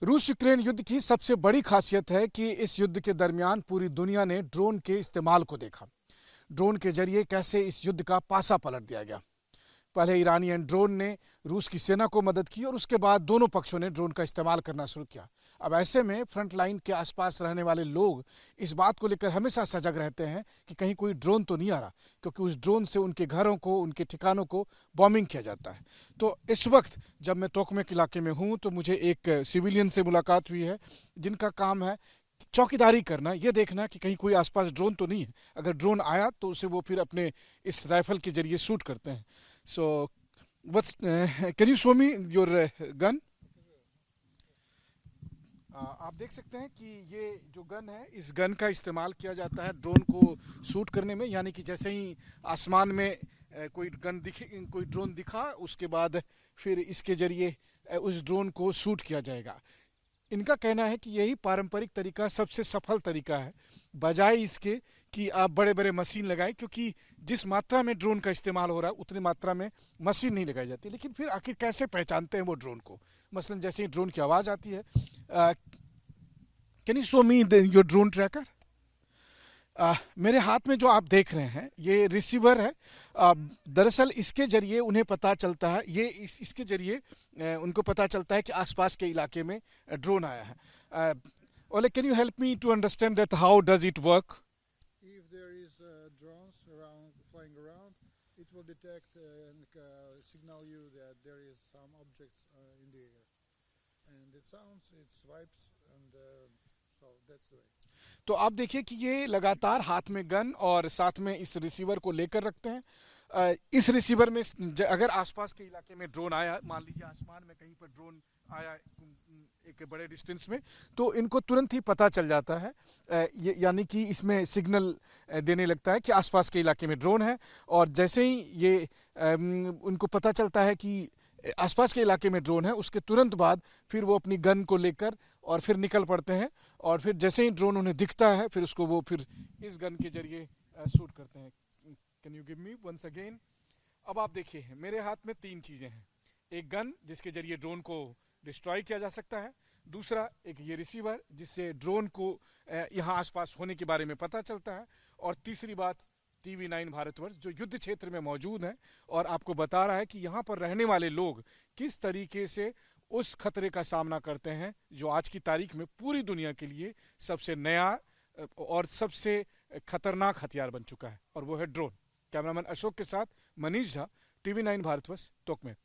रूस यूक्रेन युद्ध की सबसे बड़ी खासियत है कि इस युद्ध के दरमियान पूरी दुनिया ने ड्रोन के इस्तेमाल को देखा। ड्रोन के जरिए कैसे इस युद्ध का पासा पलट दिया गया। पहले ईरानियन ड्रोन ने रूस की सेना को मदद की और उसके बाद दोनों पक्षों ने ड्रोन का इस्तेमाल करना शुरू किया। अब ऐसे में फ्रंट लाइन के आसपास रहने वाले लोग इस बात को लेकर हमेशा सजग रहते हैं कि कहीं कोई ड्रोन तो नहीं आ रहा, क्योंकि उस ड्रोन से उनके घरों को, उनके ठिकानों को बॉम्बिंग किया जाता है। तो इस वक्त जब मैं तोकमेक इलाके में हूँ तो मुझे एक सिविलियन से मुलाकात हुई है जिनका काम है चौकीदारी करना, ये देखना कि कहीं कोई आसपास ड्रोन तो नहीं है। अगर ड्रोन आया तो उसे वो फिर अपने इस राइफल के जरिए शूट करते हैं। So, can you show me your gun? आप देख सकते हैं कि ये जो गन है, इस गन का इस्तेमाल किया जाता है ड्रोन को शूट करने में। यानी कि जैसे ही आसमान में कोई ड्रोन दिखा, उसके बाद फिर इसके जरिए उस ड्रोन को शूट किया जाएगा। इनका कहना है कि यही पारंपरिक तरीका सबसे सफल तरीका है, बजाय इसके कि आप बड़े बड़े मशीन लगाएं, क्योंकि जिस मात्रा में ड्रोन का इस्तेमाल हो रहा है उतनी मात्रा में मशीन नहीं लगाई जाती। लेकिन फिर आखिर कैसे पहचानते हैं वो ड्रोन को? मसलन जैसे ही ड्रोन की आवाज़ आती है, can you show me your drone tracker? मेरे हाथ में जो आप देख रहे हैं ये रिसीवर है। दरअसल इसके जरिए उन्हें पता चलता है, इसके जरिए उनको पता चलता है कि आसपास के इलाके में ड्रोन आया है। ओले, can you help me to understand that how does it work? If there is drones flying around, it will detect and signal you that there is some objects in the air, and it sounds, it swipes, and so that's the way. तो आप देखिए कि ये लगातार हाथ में gun और साथ में इस रिसीवर को लेकर रखते हैं। इस रिसीवर में अगर आसपास के इलाके में ड्रोन आया, मान लीजिए आसमान में कहीं पर ड्रोन आया एक बड़े डिस्टेंस में, तो इनको तुरंत ही पता चल जाता है। यानी कि इसमें सिग्नल देने लगता है कि आसपास के इलाके में ड्रोन है। और जैसे ही ये उनको पता चलता है कि आसपास के इलाके में ड्रोन है, उसके तुरंत बाद फिर वो अपनी गन को लेकर और फिर निकल पड़ते हैं। और फिर जैसे ही ड्रोन उन्हें दिखता है फिर उसको वो फिर इस गन के जरिए शूट करते हैं। Can you give me once again? अब आप देखिए मेरे हाथ में तीन चीज़ें हैं। एक गन जिसके जरिए ड्रोन को डिस्ट्रॉय किया जा सकता है, दूसरा एक ये रिसीवर जिससे ड्रोन को यहाँ आसपास होने के बारे में पता चलता है, और तीसरी बात TV9 भारतवर्ष जो युद्ध क्षेत्र में मौजूद है और आपको बता रहा है कि यहाँ पर रहने वाले लोग किस तरीके से उस खतरे का सामना करते हैं जो आज की तारीख में पूरी दुनिया के लिए सबसे नया और सबसे खतरनाक हथियार बन चुका है, और वो है ड्रोन। कैमरामैन अशोक के साथ मनीष झा, TV9 भारतवर्ष, तोकमेक।